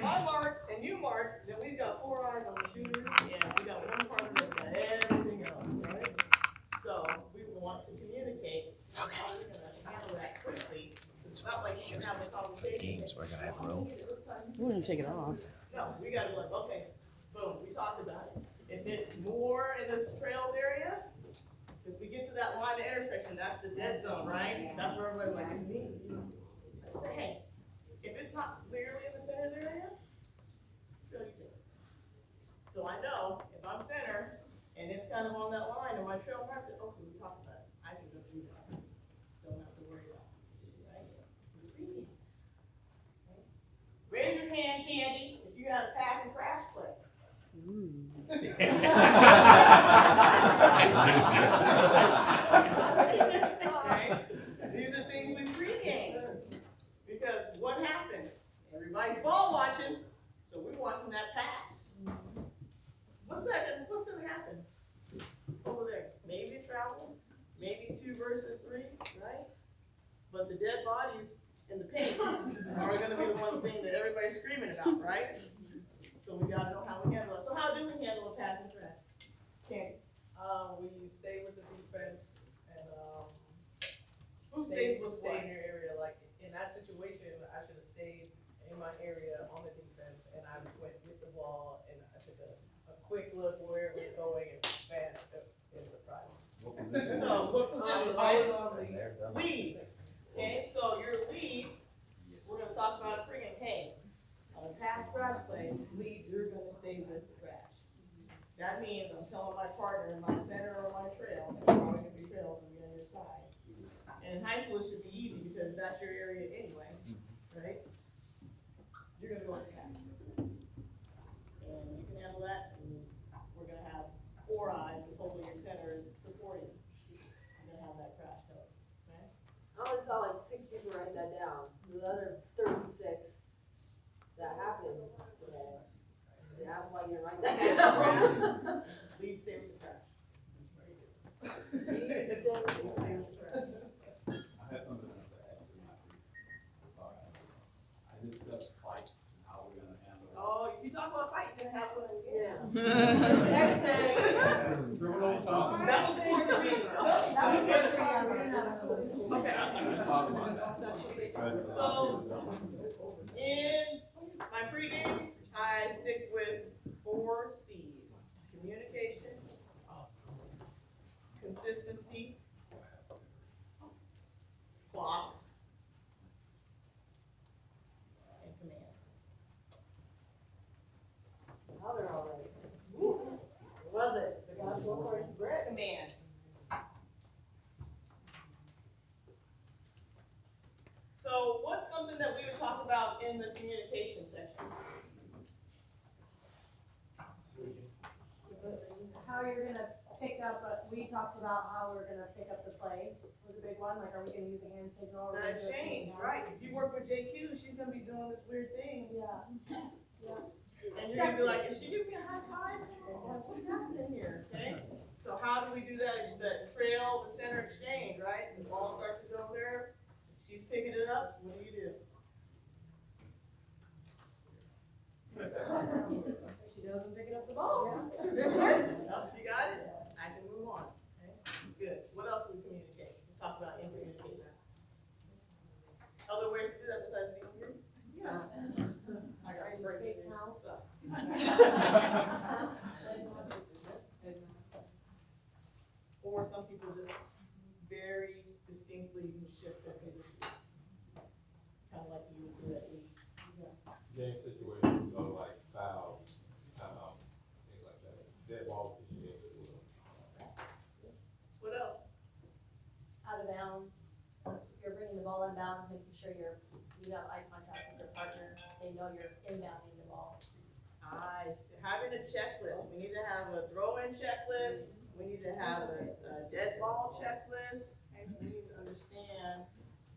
I mark and you mark, then we've got 4 eyes on the shooter, and we got one partner that's got everything else, right? So we want to communicate. Okay. How we're gonna handle that quickly. It's not like you can have a conversation. Games we're gonna have room. We're gonna take it off. No, we gotta look, okay, boom, we talked about it. If it's more in the trails area, if we get to that line of intersection, that's the dead zone, right? That's where everybody's like, it's me. I say, hey, if it's not clearly in the center area, go you take it. So I know if I'm center and it's kind of on that line and my trail marks it, okay, we talked about it. I can go through that. Don't have to worry about it. Right? Raise your hand, Candy, if you had a pass and crash play. Okay? These are things we pregame. Because what happens? Everybody's ball watching, so we're watching that pass. What's gonna happen over there? Maybe travel, maybe 2 versus 3, right? But the dead bodies in the paint are gonna be the one thing that everybody's screaming about, right? So we gotta know how we handle it. So how do we handle a pass and trash? Candy. We stay with the defense and Who stays with stay what? in your area. Like in that situation, I should have stayed in my area on the defense, and I went with the ball and I took a quick look where it was going and bam, it was a problem. So what position? I was on the Lead. Okay, so your lead, we're gonna talk about it pregame. Hey, on a pass crash play, lead, you're gonna stay with the crash. That means I'm telling my partner in my center or my trail, probably gonna be trails and be on your side. And in high school, it should be easy because that's your area anyway, right? You're gonna go with the pass. And you can handle that, and we're gonna have 4 eyes, because hopefully your center is supporting. You're gonna have that crash cover, okay? I only saw like 6 people write that down. The other 36 that happened today. That's why you didn't write that down. Lead stay with the crash. Very good. Lead stay with the crash. I had something else to add to my thought. I discussed fights and how we're gonna handle it. Oh, if you talk about fight, you're gonna have one again. Yeah. Next thing. Criminal talk. That was 4 to 3. That was good for you. We're gonna have a Okay. Let's talk about that. So, in my pre-games, I stick with 4 C's. Communication, consistency, clocks, and command. Now they're all right. Woo. Love it. The gospel according to Brett. Command. So what's something that we would talk about in the communication section? How you're gonna pick up, we talked about how we're gonna pick up the play, was a big one, like, are we gonna use a hand signal? Or The exchange, right? If you work with JQ, she's gonna be doing this weird thing. Yeah, And you're gonna be like, is she giving me a high five? Like, what's happening here, okay? So how do we do that, the trail, the center exchange, right? The ball starts to go there, she's picking it up, what do you do? She doesn't pick up the ball. Enough, you got it? I can move on, okay? Good. What else do we communicate? We talk about in communication. Other ways to do that besides being here? Yeah. I got a break. What's up? Or some people just very distinctly shift their position. Kind of like you said. Game situations, so like fouls, things like that. Dead ball officiating. What else? Out of bounds, if you're bringing the ball in bounds, making sure you have eye contact with your partner, they know you're inbounding the ball. Nice. Having a checklist. We need to have a throw-in checklist. We need to have a dead ball checklist. And we need to understand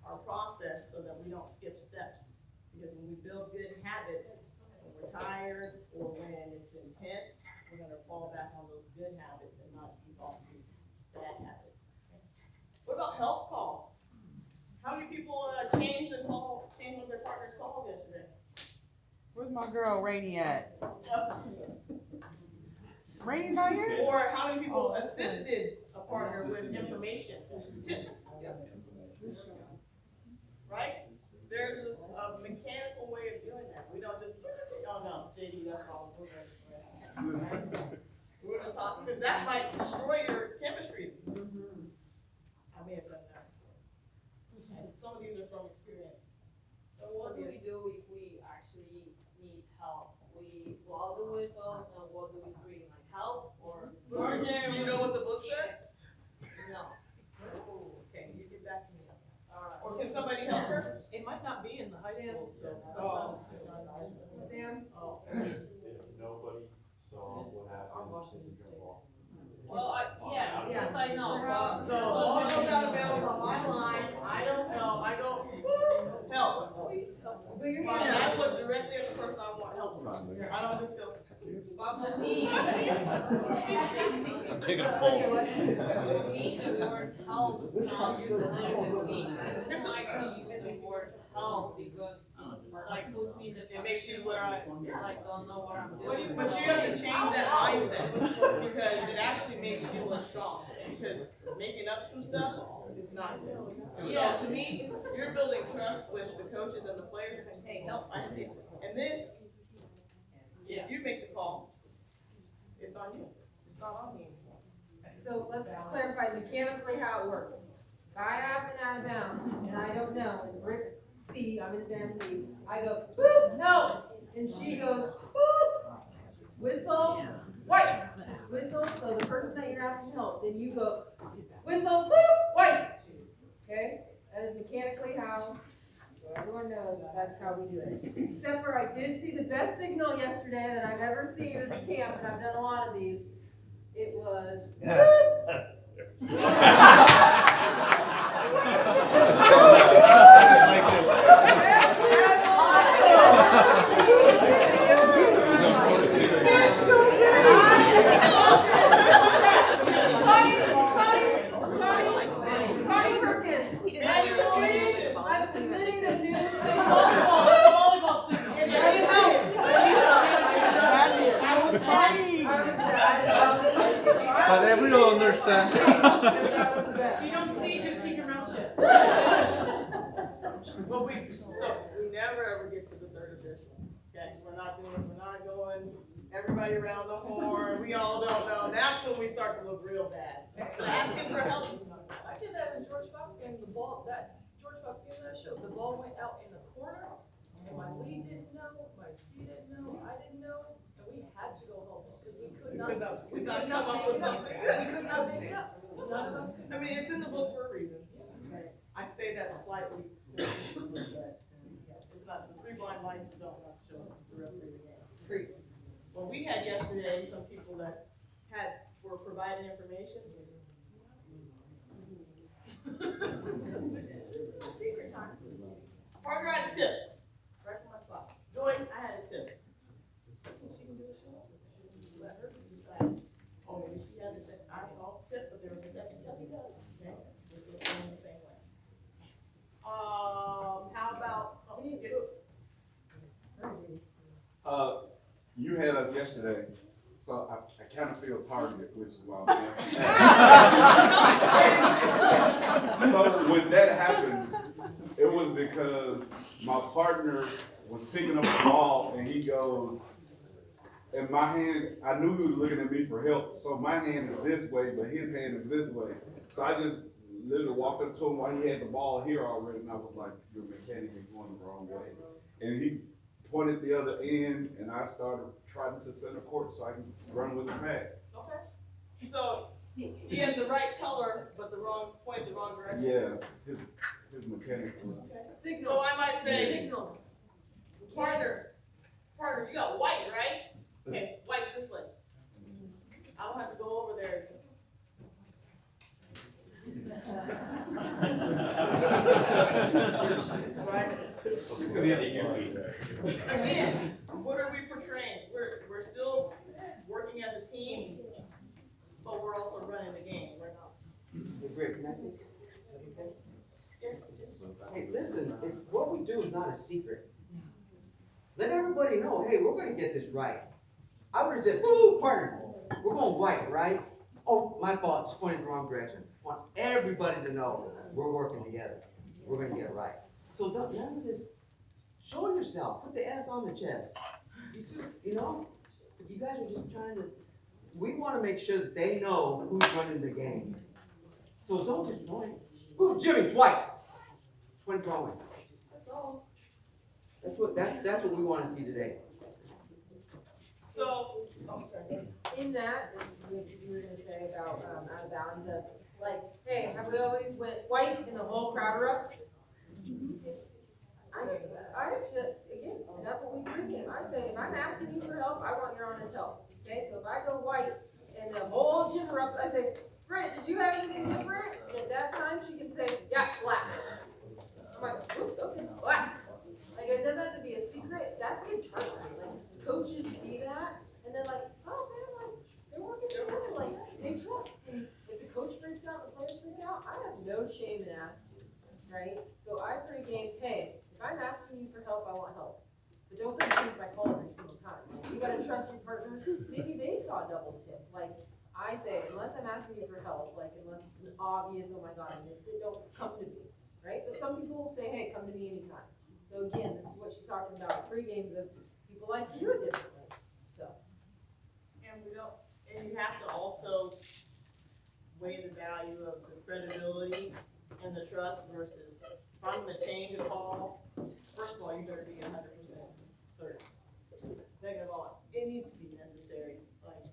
our process so that we don't skip steps. Because when we build good habits, when we're tired or when it's intense, we're gonna fall back on those good habits and not default to bad habits. What about help calls? How many people changed one of their partner's calls yesterday? Where's my girl Rainey at? Rainey's not here? Or how many people Oh, that's good. assisted a partner with information? Tip. Right? There's a mechanical way of doing that. We don't just, oh no, JD, that's wrong. We're gonna talk, because that might destroy your chemistry. I may have done that. And some of these are from experience. So what do we do if we actually need help? We blow the whistle and what do we scream, like help or? Do you know what the book says? No. Okay, you get back to me. Alright. Or can somebody help her? It might not be in the high school, so. Oh. Sam? Oh. If nobody saw what happened, it's your fault. Well, yes, I know, but. So, all goes out of bounds on my line, I don't know, I go, help, please help. But you're And here. I look directly at the person I want help from. I don't just go. But for me, Take a poll. for me, the word help sounds a little bit weak. I don't like to use the word help because it like puts me in the. It makes you look. where I like don't know what I'm doing. But you have to change that mindset, because it actually makes you look strong, because making up some stuff is not good. Yeah. So to me, you're building trust with the coaches and the players, and hey, help, I see it. And then, if you make the call, it's on you, it's not on me anymore. So let's clarify mechanically how it works. If I have an out of bounds and I don't know, and Britt's C, I'm in Sam B, I go, boop, no, and she goes, boop, whistle, white, whistle, so the person that you're asking help, then you go, whistle, boop, white. Okay, that is mechanically how, so everyone knows that's how we do it. Except for I did see the best signal yesterday that I've ever seen at the camp, and I've done a lot of these. It was, I'm submitting a new signal. But everyone understand. If you don't see, just keep your mouth shut. But we never ever get to the third edition. Okay, we're not going, everybody around the horn, we all don't know, that's when we start to look real bad. Asking for help. I did that in George Fox game, the ball, that George Fox game that I showed, the ball went out in the corner, and my lead didn't know, my C didn't know, I didn't know, and we had to go home, because we could not. We could come up with something. We could not make it up, none of us. I mean, it's in the book for a reason. I say that slightly. It's not, the three blind mice who don't want to show the referee the game. Three. Well, we had yesterday some people that were providing information. This is a secret time. Parker had a tip, right from my spot. Joy, I had a tip. She can do what she wants with it. Let her decide. Oh, maybe she had a second, I don't know, tip, but there was a second tip. Okay, just look at it the same way. How about? You had us yesterday, so I kind of feel targeted, which is why I'm here. So when that happened, it was because my partner was picking up the ball and he goes, and my hand, I knew he was looking at me for help, so my hand is this way, but his hand is this way. So I just literally walked up to him while he had the ball here already, and I was like, your mechanic is going the wrong way. And he pointed the other end, and I started trotting to center court so I can run with the pad. Okay. So he had the right color, but the wrong point, the wrong direction. Yeah, his mechanic. Signal. So I might say, Signal. partner, you got white, right? Okay, white's this way. I don't have to go over there. Right? Again, what are we portraying? We're still working as a team, but we're also running the game. We're not. Hey, Britt, can I say something? Yes. Hey, listen, if what we do is not a secret, Let everybody know, hey, we're gonna get this right. I would have said, woo, partner, we're going white, right? Oh, my fault, just pointed the wrong direction. I want everybody to know we're working together. We're gonna get it right. So don't, none of this, show yourself, put the S on the chest. You know, you guys are just trying to, we wanna make sure that they know who's running the game. So don't just point, ooh, Jimmy, white. Point the wrong way. That's all. That's what we wanna see today. So, In that, what you were gonna say about, out of bounds of, like, hey, have we always went white and the whole crowd erupts? Again, that's what we bring in. I say, if I'm asking you for help, I want your honest help. Okay, so if I go white and the whole gym erupts, I say, Britt, did you have anything different? And at that time, she can say, yeah, black. I'm like, ooh, okay, black. Like, it doesn't have to be a secret. That's good trust. Like, coaches see that, and they're like, oh, man, like, they're working together. Like, they trust. And if the coach freaks out, the players freak out, I have no shame in asking, right? So I pregame, hey, if I'm asking you for help, I want help. But don't go change my call every single time. You gotta trust your partner. Maybe they saw a double tip. Like, I say, unless I'm asking you for help, like, unless it's an obvious, oh my God, I missed it, don't come to me, right? But some people say, hey, come to me anytime. So again, this is what she's talking about, pre-games of people like to do it differently, so. and you have to also weigh the value of the credibility and the trust versus, if I'm gonna change a call, first of all, you better be 100% certain. Second of all, it needs to be necessary, like,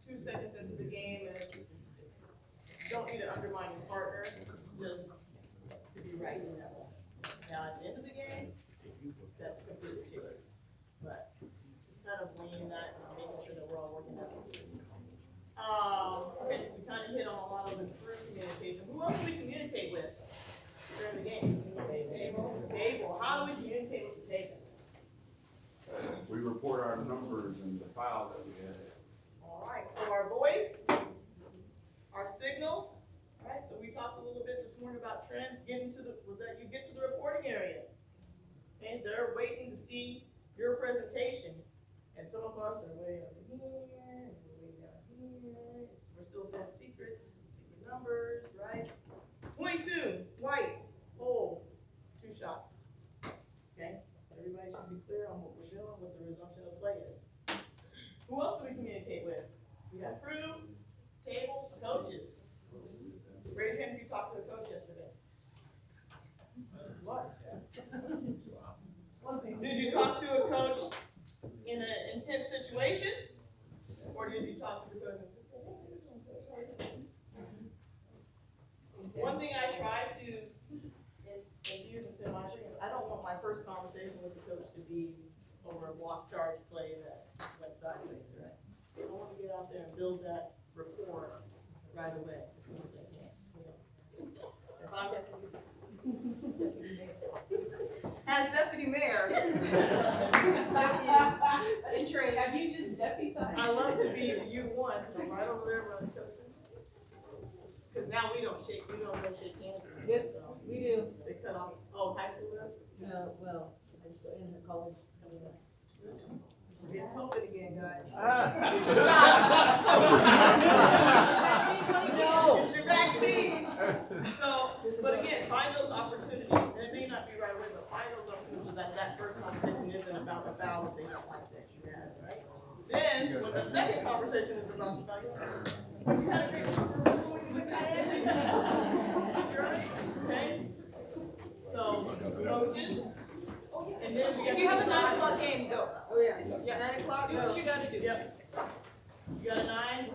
2 seconds into the game, and you don't need to undermine your partner, just to be right in that one. Now, at the end of the game, that completely changes, but just kind of weighing that and making sure that we're all working that. Okay, so we kind of hit on a lot of the group communication. Who else do we communicate with during the game? Table. How do we communicate with the table? We report our numbers and the file that we had. All right, so our voice, our signals, all right, so we talked a little bit this morning about trends, you get to the reporting area. And they're waiting to see your presentation. And some of us are way over here, and we're way down here. We're still doing secret numbers, right? 22, white, hold, 2 shots. Okay, everybody should be clear on what we're doing, what the resumption of play is. Who else do we communicate with? We got crew, tables, coaches. Raise your hand if you talked to a coach yesterday. What? Did you talk to a coach in an intense situation? Or did you talk to the coach and say, hey, this one, coach, how are you doing? One thing I try to infuse into my training, I don't want my first conversation with the coach to be over a block charge play that went sideways, right? I want to get out there and build that rapport right away, as soon as I can. If I'm as deputy mayor. In training. Have you just deputized? I love to be the U1, I'm right over there running coaching. Cause now we don't go shake hands. Yes, So we do. they cut off, high school does? No, well, I'm still in the college, it's coming up. We're getting COVID again, guys. No. Get your vaccine. So, but again, find those opportunities, and it may not be right away, but find those opportunities so that first conversation isn't about the foul that they don't like that you had, right? Then, when the second conversation is about the foul, you had a great right? Okay? So, coaches, and then If you have a 9 o'clock game, go. Oh, yeah. 9 o'clock, Do what go. you gotta do. Yep. You got a 9?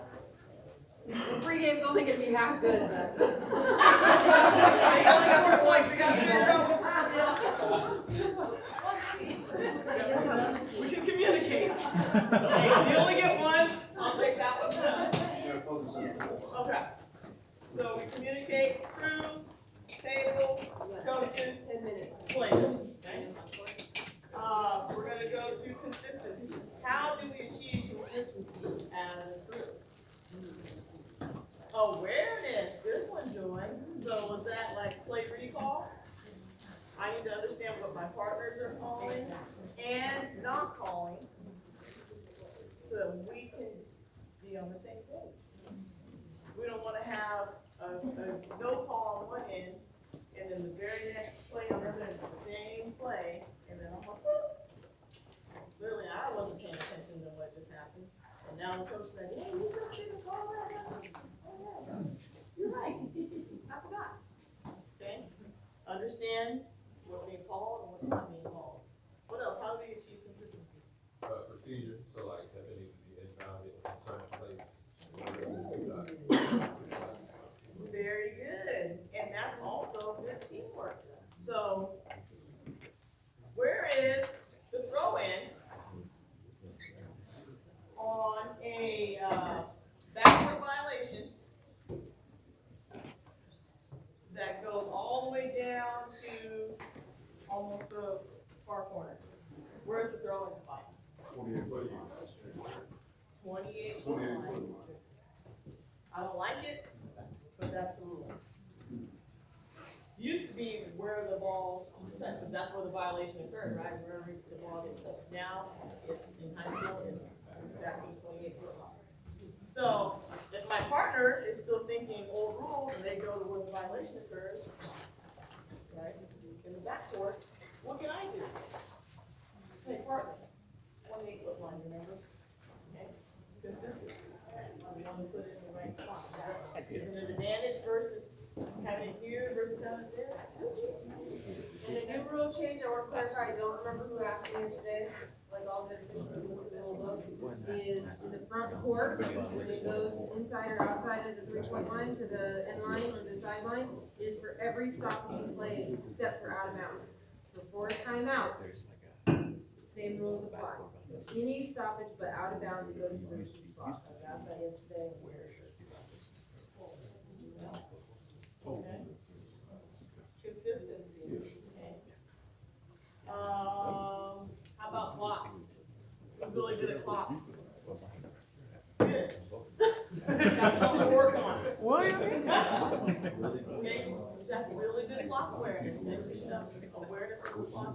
Pre-game's only gonna be half good, but. We can communicate. Hey, if you only get 1, I'll take that one. Okay. So we communicate through table, coaches, 10 minutes. players. Okay? We're gonna go to consistency. How do we achieve consistency as a group? Awareness, good one, Joy. So was that like play recall? I need to understand what my partners are calling. and not calling, so that we can be on the same page. We don't wanna have a no call on one end, and then the very next play on the other end is the same play, and then I'm like, literally, I wasn't paying attention to what just happened, and now the coach said, hey, you just didn't call that. Oh, yeah, you're right, I forgot. Okay, understand what's being called and what's not being called. What else, how do we achieve consistency? Procedure, so like if it needs to be inbounded in certain places. Very good, and that's also good teamwork. So, where is the throw-in on a backward violation that goes all the way down to almost the far corner? Where's the throw-in spot? 28 foot line. I don't like it, but that's the rule. Used to be where the ball touches, that's where the violation occurred, right? Wherever the ball gets touched. Now, it's in high school, it's back to the 28 foot line. So, if my partner is still thinking old rules and they go to where the violation occurs, right, in the backcourt, what can I do? Say, partner, 28 foot line, remember? Okay, consistency. We want to put it in the right spot. Is it an advantage versus having it here versus having it there? And the new rule change, I want to clarify, I don't remember who asked me yesterday, like all the officials who looked at the whole book, is in the front court, when it goes inside or outside of the 3-point line to the end line or the sideline, is for every stopping play except for out of bounds. So for a timeout, same rules apply. Any stoppage but out of bounds, it goes to the spot. I asked that yesterday. Okay. Consistency, okay. How about clocks? Who's really good at clocks? Good. Got something to work on. Okay, you have really good clock awareness, awareness of the clock.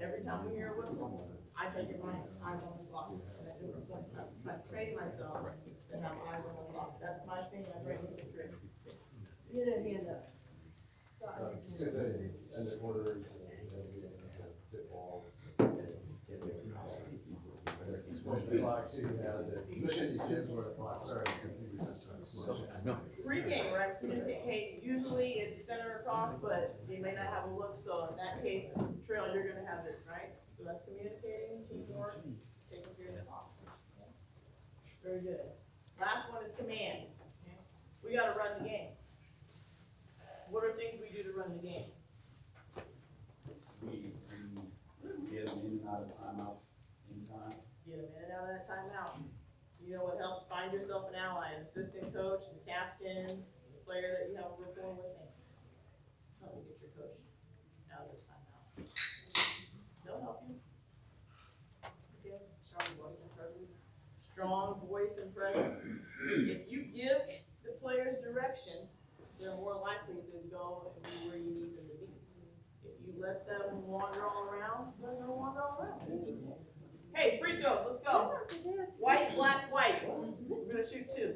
Every time we hear a whistle, I take it my eyes on the clock. And at different points, I've trained myself to have eyes on the clock. That's my thing, I bring to the trick. Get a hand up. And the orders and tip balls. Pregame, right? Hey, usually it's center across, but you may not have a look, so in that case, Trail, you're gonna have it, right? So that's communicating, teamwork, takes care of the box. Very good. Last one is command. We gotta run the game. What are things we do to run the game? We get them in and out of timeout in time. Get them in and out of that timeout. You know what helps? Find yourself an ally, an assistant coach, the captain, the player that you have a rapport with. Help me get your coach out of this timeout. They'll help you. Okay, strong voice and presence. Strong voice and presence. If you give the players direction, they're more likely to go and be where you need them to be. If you let them wander all around, they're gonna wander all around. Hey, free throws, let's go. White, black, white. We're gonna shoot two.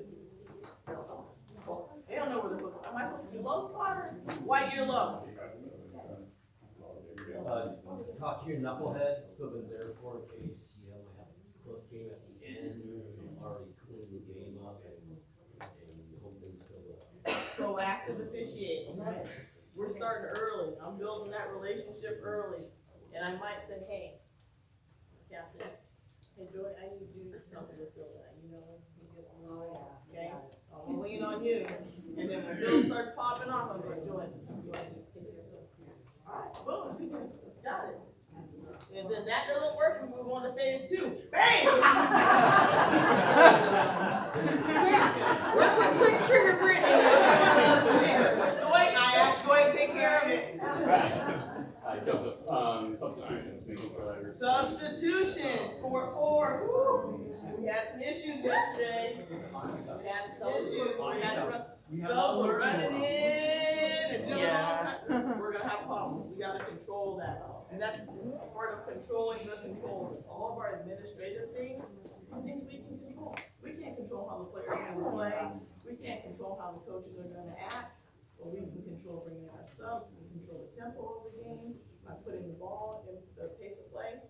They don't know where they're supposed to. Am I supposed to do low spot or white, you're low? Talk to your knuckleheads, so that therefore, in case you know, have a close game at the end, you've already cleaned the game up and hope things go well. Proactive officiating, right? We're starting early. I'm building that relationship early. And I might say, hey, Captain, hey Joy, I need you to help me with Phil tonight. You know, he gets a little, okay? I'm gonna lean on you. And then when Phil starts popping off, I'm going, Joy, you want to take care of something? All right, boom, got it. And then that doesn't work, we move on to phase 2. Bam! Quick trigger, Brittany. Joy, I asked Joy to take care of it. Substitutions, 4-4. Woo. We had some issues yesterday. We had some issues. Subs were running in and doing all kinds. We're gonna have problems. We gotta control that. And that's part of controlling the controllers. All of our administrative things are things we can control. We can't control how the players are gonna play, we can't control how the coaches are gonna act, but we can control bringing in our subs, we can control the tempo of the game, by putting the ball in the pace of play.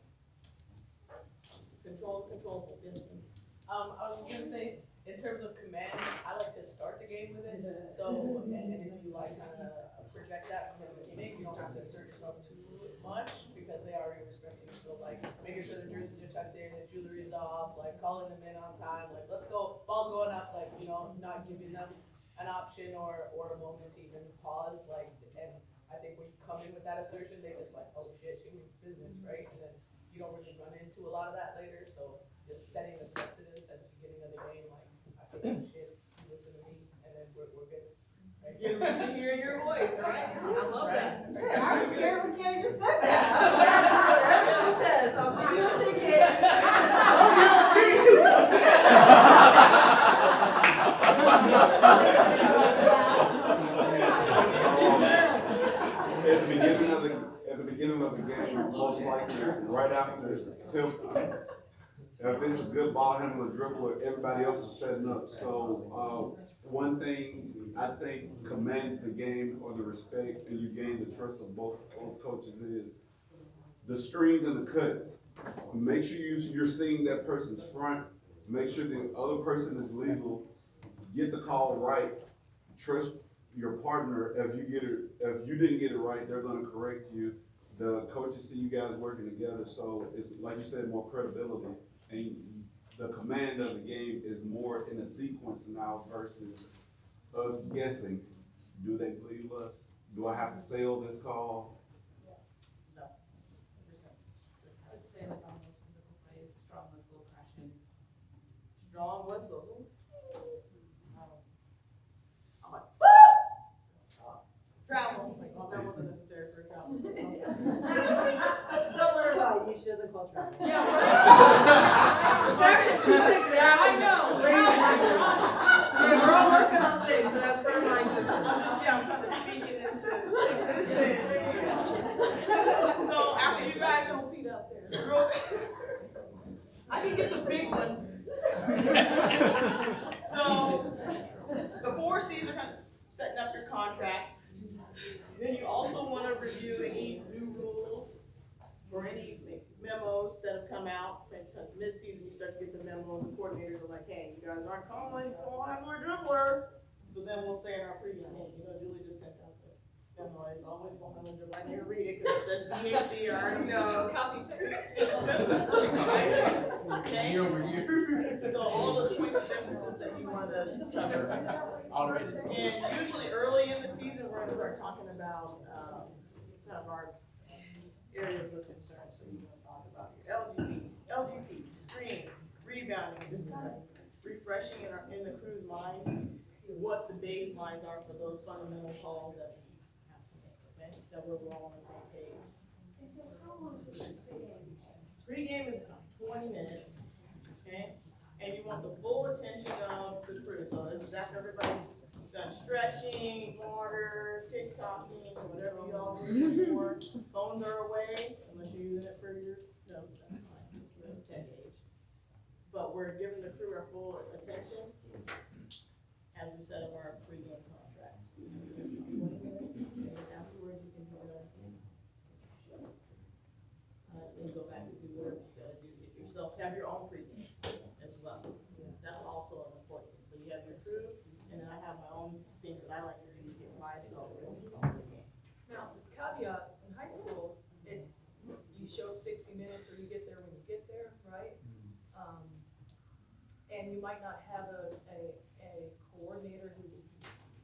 Control the system. I was gonna say, in terms of command, I like to start the game with it, so, and if you like kinda project that from the beginning, you don't have to assert yourself too much, because they already respect you, so like, making sure the jerseys are tucked in, the jewelry is off, like, calling them in on time, like, let's go, ball's going up, like, you know, not giving them an option or a moment to even pause, like, and I think when you come in with that assertion, they just like, oh shit, she means business, right, and then you don't really run into a lot of that later, so just setting the precedence at the beginning of the game, like, I think shit, you listen to me, and then we're good. Right? Get them to hearing your voice, right? I love that. Hey, I was scared when Kenny just said that. I'm glad to hear whatever she says, I'll give you a ticket. At the beginning of the game, most likely, right after self time. If it's a good ball handler, dribbler, everybody else is setting up. So, one thing I think commands the game or the respect and you gain the trust of both coaches is the screens and the cuts. Make sure you're seeing that person's front. Make sure the other person is legal. Get the call right. Trust your partner. If you didn't get it right, they're gonna correct you. The coaches see you guys working together, so it's like you said, more credibility. And the command of the game is more in a sequence now versus us guessing. Do they believe us? Do I have to sail this call? I would say like on those physical plays, strong whistle, crashing. Strong whistle. I'm like, travel. Like, oh, that wasn't necessary for travel. Don't let her lie, she doesn't call traffic. Yeah. I know. Yeah, we're all working on things, so that's for a reminder. I'm kind of speaking into this. So after you guys don't feet up there. I can get the big ones. So the 4 C's are kind of setting up your contract. Then you also want to review any new rules or any memos that have come out. Mid-season, you start to get the memos, and coordinators are like, hey, you guys aren't calling, don't have more dribbler. So then we'll say in our pregame, hey, Julie just sent out the memo. It's always one of them, I need to read it because it says PhD, I already know. Just copy paste. Okay. So all the points of emphasis that you want to cover. And usually early in the season, we're gonna start talking about, kind of our areas of concern. So you wanna talk about your LGP, screen, rebounding, just kind of refreshing in the crew's mind what the baselines are for those fundamental calls that we have to make, okay? That we're all on the same page. And so how long is the pregame? Pregame is 20 minutes, okay? And you want the full attention of the crew. So this is after everybody's done stretching, water, TikToking, whatever you all do before. Phones are away, unless you're using it for your notes, that's fine, it's 10 gauge. But we're giving the crew our full attention as we set up our pregame contract. 20 minutes, and afterwards you can do then go back and do whatever you gotta do to get yourself, have your own pregame as well. That's also an important thing. So you have your crew, and then I have my own things that I like to do to get myself ready for the game. Now, caveat, in high school, it's, you show 60 minutes or you get there when you get there, right? And you might not have a coordinator who's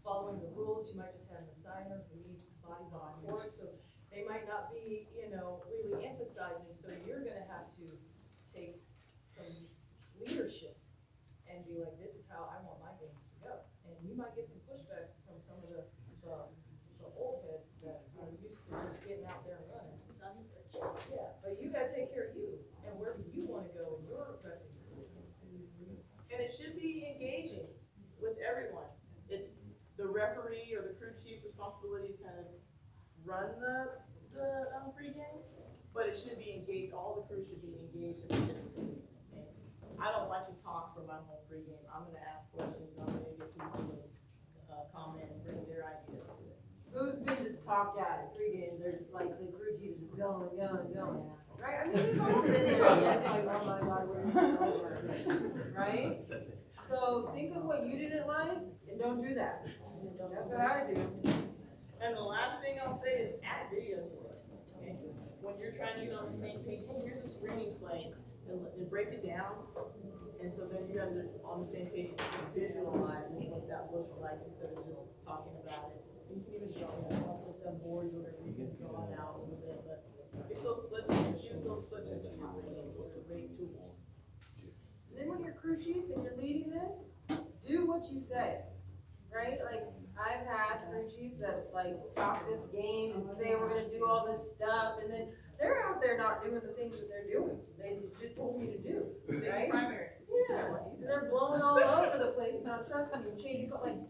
following the rules, you might just have an assigner who needs bodies on board, so they might not be, really emphasizing, so you're gonna have to take some leadership and be like, this is how I want my games to go. And you might get some pushback from some of the old heads that are used to just getting out there and running. Yeah, but you gotta take care of you, and where do you wanna go in your record? And it should be engaging with everyone. It's the referee or the crew chief's responsibility to kind of run the pregame, but it should be engaged, all the crew should be engaged and participating, okay? I don't like to talk for my whole pregame, I'm gonna ask questions, I'm gonna get people to, comment and bring their ideas to it. Who's been just talked at pregame? They're just like the crew chief is just going, right? I mean, we've all been there, and it's like, oh my God, we're over, right? So think of what you didn't like and don't do that. That's what I do. And the last thing I'll say is add video to it, okay? When you're trying to get on the same page, hey, here's a screening play, and break it down. And so then you guys are on the same page, you can visualize what that looks like instead of just talking about it. And you can even draw, put them boards, whatever, you can draw it out a little bit, but get those clips, use those clips that you use, those are great tools. And then when you're crew chief and you're leading this, do what you say, right? Like, I've had crew chiefs that like talk this game and say we're gonna do all this stuff, and then they're out there not doing the things that they're doing. They just told me to do, right? Primary. Yeah, they're blowing all over the place, not trusting you, change, but like,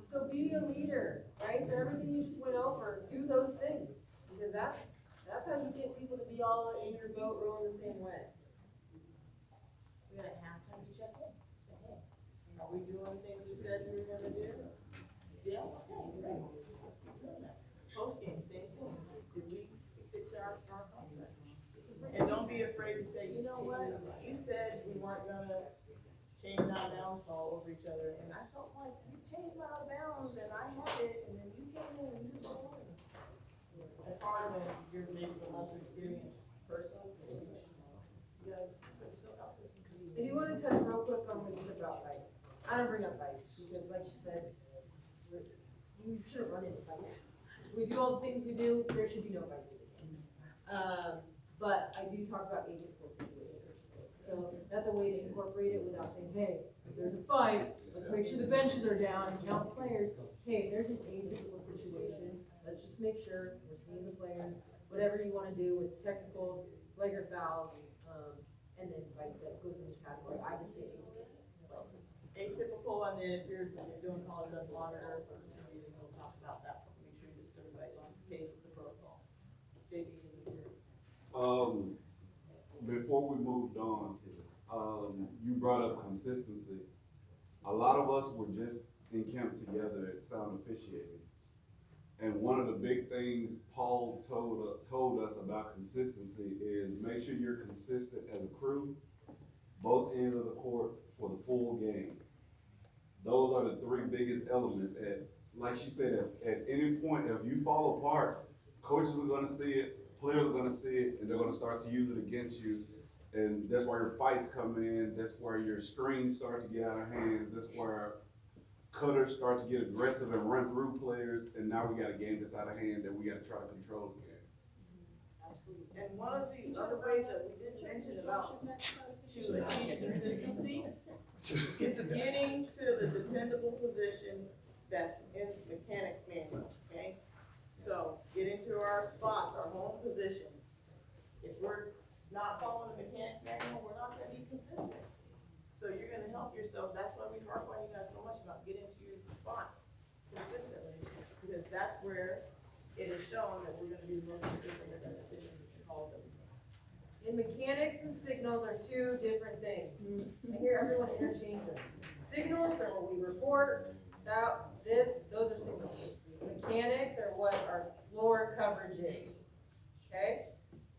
so be a leader, right? For everything you just went over, do those things, because that's how you get people to be all in your boat rowing the same way. We gotta have time to check in, say, hey, are we doing things we said we were gonna do? Yeah, okay, great, let's keep doing that. Post game, same thing, did we stick to our contract? And don't be afraid to say, you know what, you said we weren't gonna change out of bounds call over each other, and I felt like you changed out of bounds, and I had it, and then you came in and you did it. As hard as you're maybe the lesser experienced person, you guys put yourself out there. I do want to touch real quick on what you said about fights. I don't bring up fights, because like she said, you shouldn't run into fights. We do all the things we do, there should be no fights. But I do talk about atypical situations. So that's a way to incorporate it without saying, hey, if there's a fight, let's make sure the benches are down and count the players. Hey, if there's an atypical situation, let's just make sure we're seeing the players, whatever you wanna do with technicals, flagrant fouls, and then fights that goes in this category. I just say atypical. Atypical, and then if you're doing college ed monitor, maybe we'll talk about that, make sure just everybody's on page with the protocol. JD, before we moved on, you brought up consistency. A lot of us were just in camp together at sound officiating. And one of the big things Paul told us about consistency is make sure you're consistent as a crew, both ends of the court for the full game. Those are the three biggest elements. Like she said, at any point, if you fall apart, coaches are gonna see it, players are gonna see it, and they're gonna start to use it against you. And that's where your fights come in, that's where your screens start to get out of hand, that's where cutters start to get aggressive and run through players, and now we got a game that's out of hand that we gotta try to control again. and one of the other ways that we didn't mention about to achieve consistency is getting to the dependable position that's in the mechanics manual, okay? So get into our spots, our home position. If we're not following the mechanics manual, we're not gonna be consistent. So you're gonna help yourself, that's why we harp on you guys so much about getting to your spots consistently, because that's where it is shown that we're gonna be the most consistent with our decisions and all of those. And mechanics and signals are two different things. I hear everyone interchange them. Signals are what we report, those are signals. Mechanics are what our floor coverage is, okay?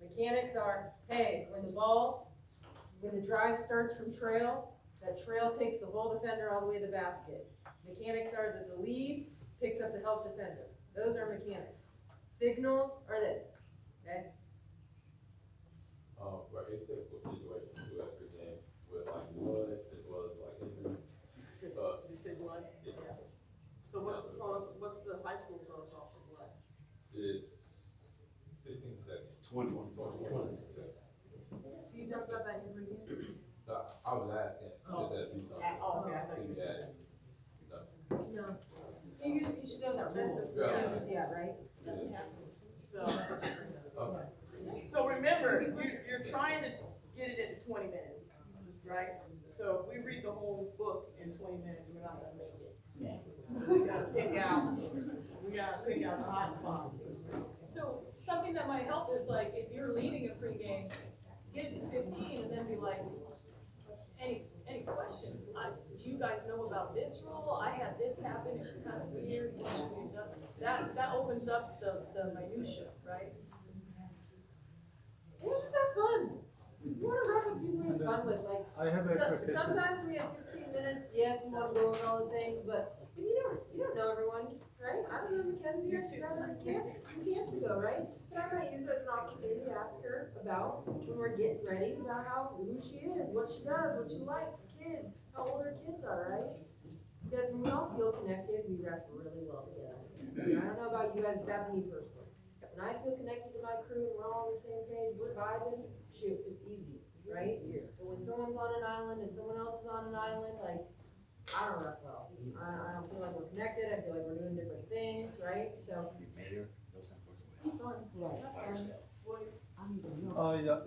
Mechanics are, hey, when the drive starts from trail, that trail takes the whole defender all the way to the basket. Mechanics are that the lead picks up the help defender. Those are mechanics. Signals are this, okay? For atypical situations too, as per game, with like blood as well as like injury. Did you say blood? Yeah. So what's the high school protocol for blood? It's 15 seconds. 20. 20 seconds. So you talked about that in your review? I was asking, should that be something? Oh, okay, I thought you to be said. added? No. No. You should know that rule. Yeah, right? Doesn't happen. So, Okay. so remember, you're trying to get it into 20 minutes, right? So if we read the whole book in 20 minutes, we're not gonna make it. We gotta pick out the hot spots. So something that might help is like, if you're leading a pregame, get it to 15 and then be like, any questions? Do you guys know about this rule? I had this happen, it was kind of weird. What should we do? That opens up the minutia, right? Yeah, just have fun. You wanna work with people you have fun with, like, I have a expectation. sometimes we have 15 minutes, yes, we wanna go over all the things, but you don't know everyone, right? I don't know Mackenzie, I just got her camps ago, right? But I might use this as an opportunity to ask her about, when we're getting ready, about who she is, what she does, what she likes, kids, how old her kids are, right? Because when we all feel connected, we rep really well together. And I don't know about you guys, that's me personally. When I feel connected to my crew and we're all on the same page, we're vibing, shoot, it's easy, right? But when someone's on an island and someone else is on an island, like, I don't rep well. I don't feel like we're connected, I feel like we're doing different things, right? So. Be fun.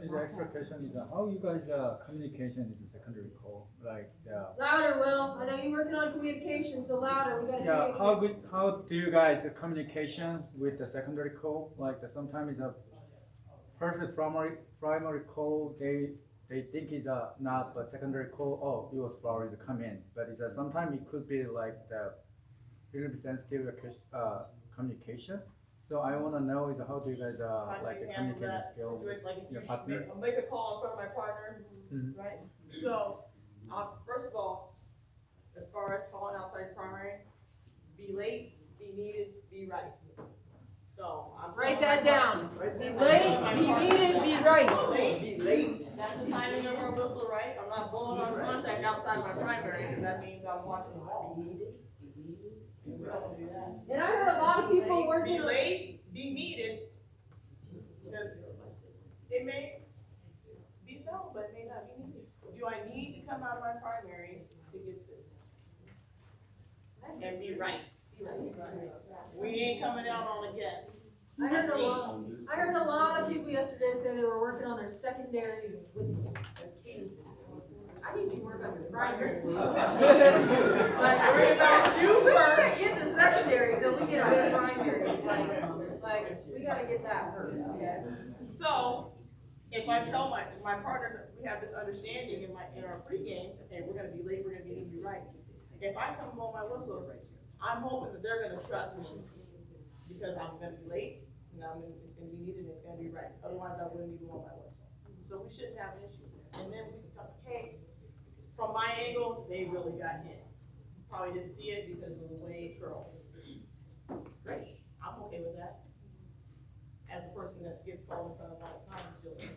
The expectation is how you guys communication is a secondary call, like Louder, Will. I know you're working on communication, so louder. We gotta hear you. how do you guys communication with the secondary call? Like sometimes it's a first primary call they think it's not, but secondary call, oh, it was flowers come in, but it's sometimes it could be like the really sensitive communication. So I want to know is how do you guys like the communication skill with your partner? I'll make a call in front of my partner, right? So, first of all, as far as calling outside primary, be late, be needed, be right. So I'm write that down. Be late, be needed, be right. Be late. That's the timing of our whistle, right? I'm not blowing on contact outside my primary because that means I'm watching the ball. And I heard a lot of people working Be late, be needed, because it may be felt, but it may not be needed. Do I need to come out of my primary to get this? And be right. We ain't coming out on a guess. I heard a lot of people yesterday say they were working on their secondary whistles, their cadence. I need you to work on your primary. Like, we're gonna do first, get to secondary until we get our primary. Like, we gotta get that first, okay? So, if I tell my partners, we have this understanding in our pregame, okay, we're gonna be late, we're gonna be right. If I come on my whistle, I'm hoping that they're gonna trust me because I'm gonna be late, and it's gonna be needed, and it's gonna be right. Otherwise, I wouldn't be blowing my whistle. So we shouldn't have an issue. And then we can talk, hey, from my angle, they really got hit. Probably didn't see it because of the way it curled. Great, I'm okay with that. As a person that gets called in front of all the time, Julie.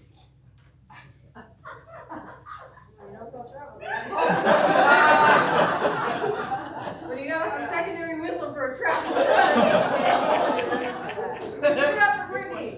When you got a secondary whistle for a travel.